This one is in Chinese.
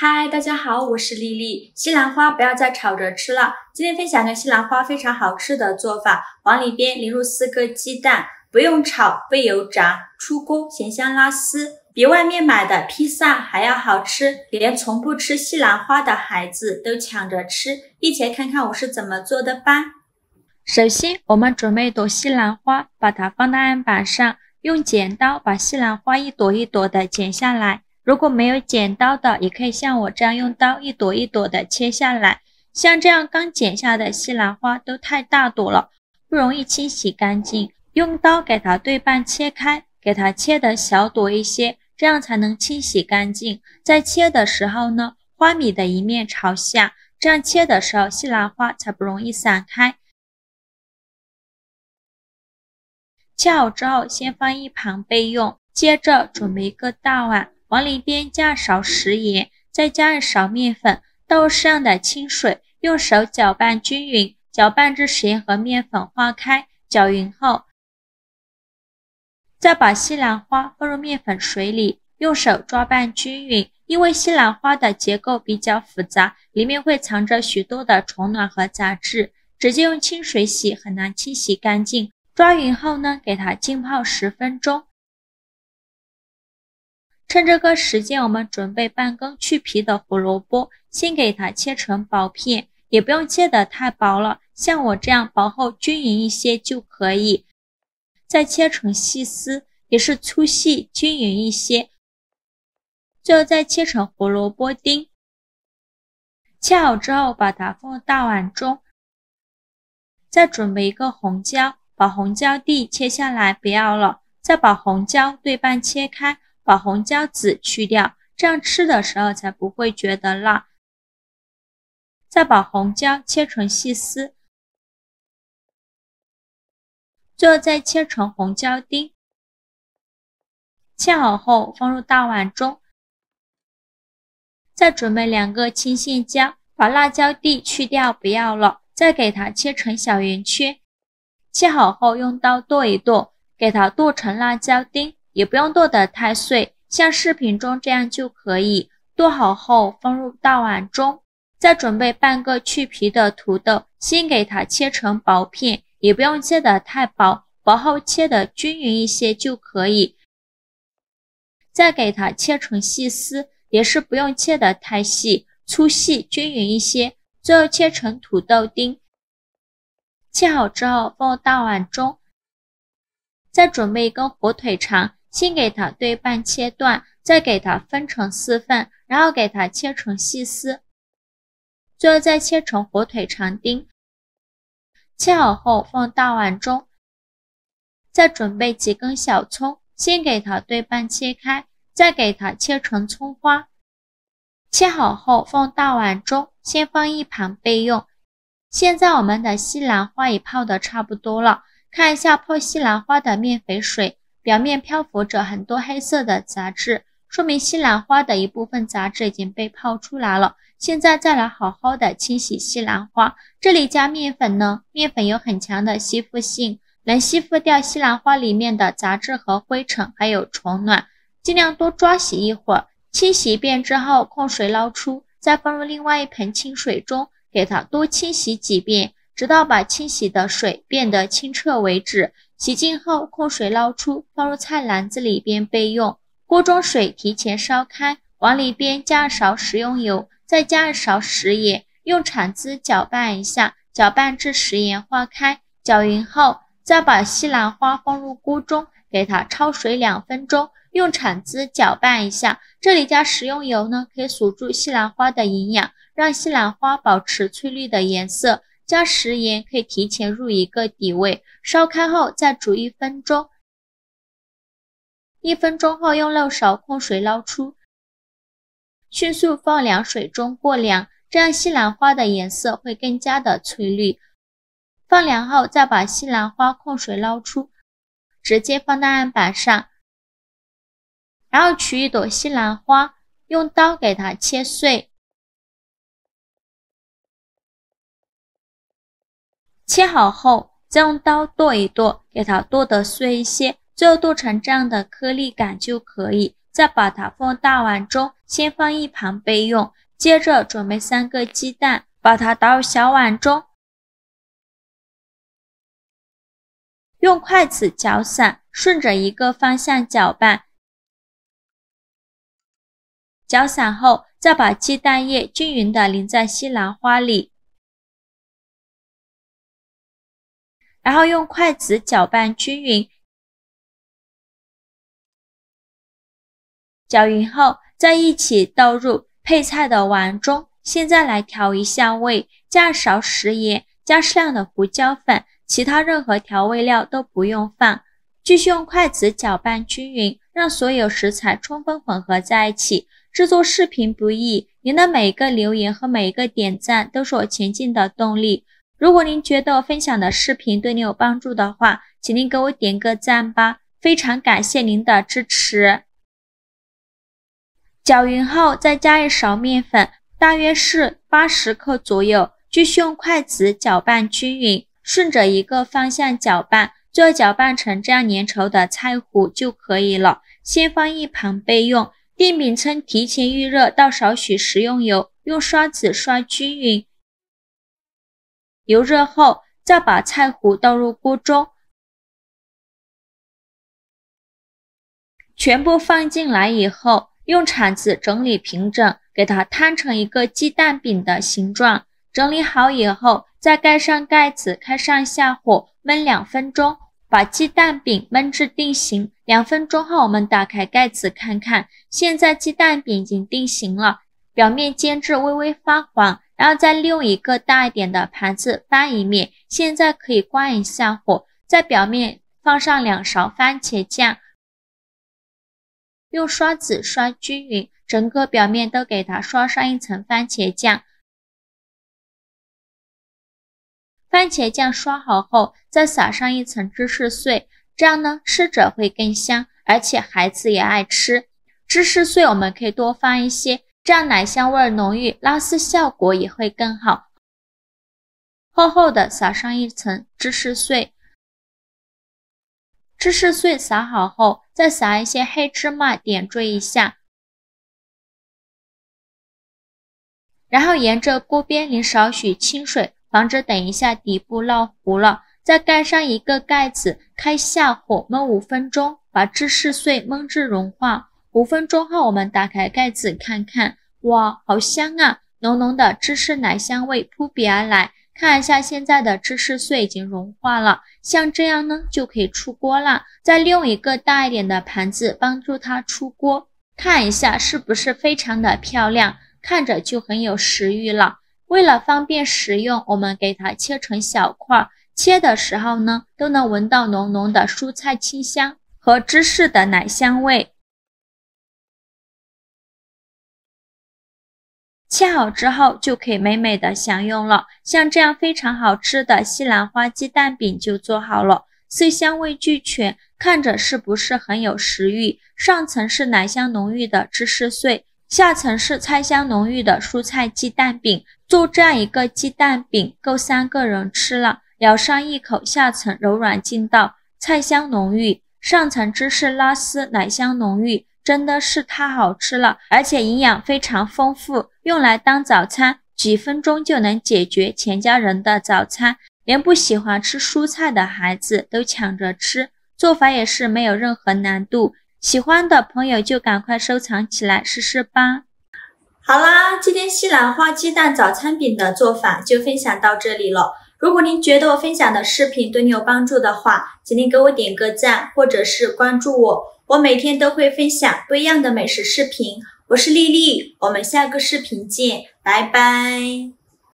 嗨，大家好，我是丽丽。西兰花不要再炒着吃了，今天分享个西兰花非常好吃的做法，往里边淋入4个鸡蛋，不用炒，不油炸，出锅咸香拉丝，比外面买的披萨还要好吃，连从不吃西兰花的孩子都抢着吃。一起来看看我是怎么做的吧。首先，我们准备一朵西兰花，把它放到案板上，用剪刀把西兰花一朵一朵的剪下来。如果没有剪刀的，也可以像我这样用刀一朵一朵的切下来。像这样刚剪下的西兰花都太大朵了，不容易清洗干净。用刀给它对半切开，给它切的小朵一些，这样才能清洗干净。在切的时候呢，花米的一面朝下，这样切的时候西兰花才不容易散开。切好之后，先放一旁备用。接着准备一个大碗，往里边加勺食盐，再加1勺面粉，倒入适量的清水，用手搅拌均匀，搅拌至食盐和面粉化开，搅匀后，再把西兰花放入面粉水里，用手抓拌均匀。因为西兰花的结构比较复杂，里面会藏着许多的虫卵和杂质，直接用清水洗很难清洗干净。抓匀后呢，给它浸泡10分钟。趁这个时间，我们准备半根去皮的胡萝卜，先给它切成薄片，也不用切得太薄了，像我这样薄厚均匀一些就可以。再切成细丝，也是粗细均匀一些。最后再切成胡萝卜丁。切好之后，把它放入大碗中。再准备一个红椒，把红椒蒂切下来不要了，再把红椒对半切开，把红椒籽去掉，这样吃的时候才不会觉得辣。再把红椒切成细丝，最后再切成红椒丁。切好后放入大碗中。再准备2个青线椒，把辣椒蒂去掉不要了，再给它切成小圆圈。切好后用刀剁一剁，给它剁成辣椒丁，也不用剁得太碎，像视频中这样就可以。剁好后放入大碗中。再准备半个去皮的土豆，先给它切成薄片，也不用切得太薄，薄厚切得均匀一些就可以。再给它切成细丝，也是不用切得太细，粗细均匀一些。最后切成土豆丁。切好之后放入大碗中。再准备一根火腿肠，先给它对半切断，再给它分成4份，然后给它切成细丝。最后再切成火腿肠丁。切好后放大碗中。再准备几根小葱，先给它对半切开，再给它切成葱花。切好后放大碗中，先放一旁备用。现在我们的西兰花也泡得差不多了，看一下泡西兰花的面肥水，表面漂浮着很多黑色的杂质，说明西兰花的一部分杂质已经被泡出来了。现在再来好好的清洗西兰花。这里加面粉呢，面粉有很强的吸附性，能吸附掉西兰花里面的杂质和灰尘，还有虫卵。尽量多抓洗一会儿。清洗一遍之后控水捞出，再放入另外一盆清水中，给它多清洗几遍，直到把清洗的水变得清澈为止。洗净后控水捞出，放入菜篮子里边备用。锅中水提前烧开，往里边加1勺食用油，再加1勺食盐，用铲子搅拌一下，搅拌至食盐化开，搅匀后再把西兰花放入锅中，给它焯水2分钟，用铲子搅拌一下。这里加食用油呢，可以锁住西兰花的营养，让西兰花保持翠绿的颜色。加食盐可以提前入一个底味。烧开后再煮1分钟。1分钟后用漏勺控水捞出，迅速放凉水中过凉，这样西兰花的颜色会更加的翠绿。放凉后再把西兰花控水捞出，直接放到案板上。然后取一朵西兰花，用刀给它切碎。切好后再用刀剁一剁，给它剁得碎一些，最后剁成这样的颗粒感就可以。再把它放大碗中，先放一旁备用。接着准备3个鸡蛋，把它倒入小碗中，用筷子搅散，顺着一个方向搅拌。搅散后，再把鸡蛋液均匀地淋在西兰花里，然后用筷子搅拌均匀。搅匀后，再一起倒入配菜的碗中。现在来调一下味，加少食盐，加适量的胡椒粉，其他任何调味料都不用放。继续用筷子搅拌均匀，让所有食材充分混合在一起。制作视频不易，您的每一个留言和每一个点赞都是我前进的动力。如果您觉得我分享的视频对您有帮助的话，请您给我点个赞吧，非常感谢您的支持。搅匀后，再加一勺面粉，大约是80克左右，继续用筷子搅拌均匀，顺着一个方向搅拌，最后搅拌成这样粘稠的菜糊就可以了。先放一旁备用。电饼铛提前预热，倒少许食用油，用刷子刷均匀。油热后，再把菜糊倒入锅中，全部放进来以后，用铲子整理平整，给它摊成一个鸡蛋饼的形状。整理好以后，再盖上盖子，开上下火焖2分钟，把鸡蛋饼焖至定型。2分钟后，我们打开盖子看看，现在鸡蛋饼已经定型了，表面煎至微微发黄，然后再利用一个大一点的盘子翻一面。现在可以关一下火，在表面放上2勺番茄酱，用刷子刷均匀，整个表面都给它刷上一层番茄酱。番茄酱刷好后，再撒上一层芝士碎，这样呢，吃着会更香，而且孩子也爱吃。芝士碎我们可以多放一些，这样奶香味浓郁，拉丝效果也会更好。厚厚的撒上一层芝士碎。芝士碎撒好后，再撒一些黑芝麻点缀一下，然后沿着锅边淋少许清水，防止等一下底部烙糊了。再盖上一个盖子，开下火焖5分钟，把芝士碎焖至融化。5分钟后，我们打开盖子看看，哇，好香啊！浓浓的芝士奶香味扑鼻而来。看一下现在的芝士碎已经融化了，像这样呢就可以出锅了。再利用一个大一点的盘子帮助它出锅，看一下是不是非常的漂亮，看着就很有食欲了。为了方便食用，我们给它切成小块，切的时候呢都能闻到浓浓的蔬菜清香和芝士的奶香味。切好之后就可以美美的享用了，像这样非常好吃的西兰花鸡蛋饼就做好了，色香味俱全，看着是不是很有食欲？上层是奶香浓郁的芝士碎，下层是菜香浓郁的蔬菜鸡蛋饼。做这样一个鸡蛋饼够3个人吃了，咬上一口，下层柔软劲道，菜香浓郁，上层芝士拉丝，奶香浓郁，真的是太好吃了，而且营养非常丰富，用来当早餐，几分钟就能解决全家人的早餐，连不喜欢吃蔬菜的孩子都抢着吃，做法也是没有任何难度，喜欢的朋友就赶快收藏起来试试吧。好啦，今天西兰花鸡蛋早餐饼的做法就分享到这里了。如果您觉得我分享的视频对你有帮助的话，请您给我点个赞，或者是关注我，我每天都会分享不一样的美食视频。我是丽丽，我们下个视频见，拜拜。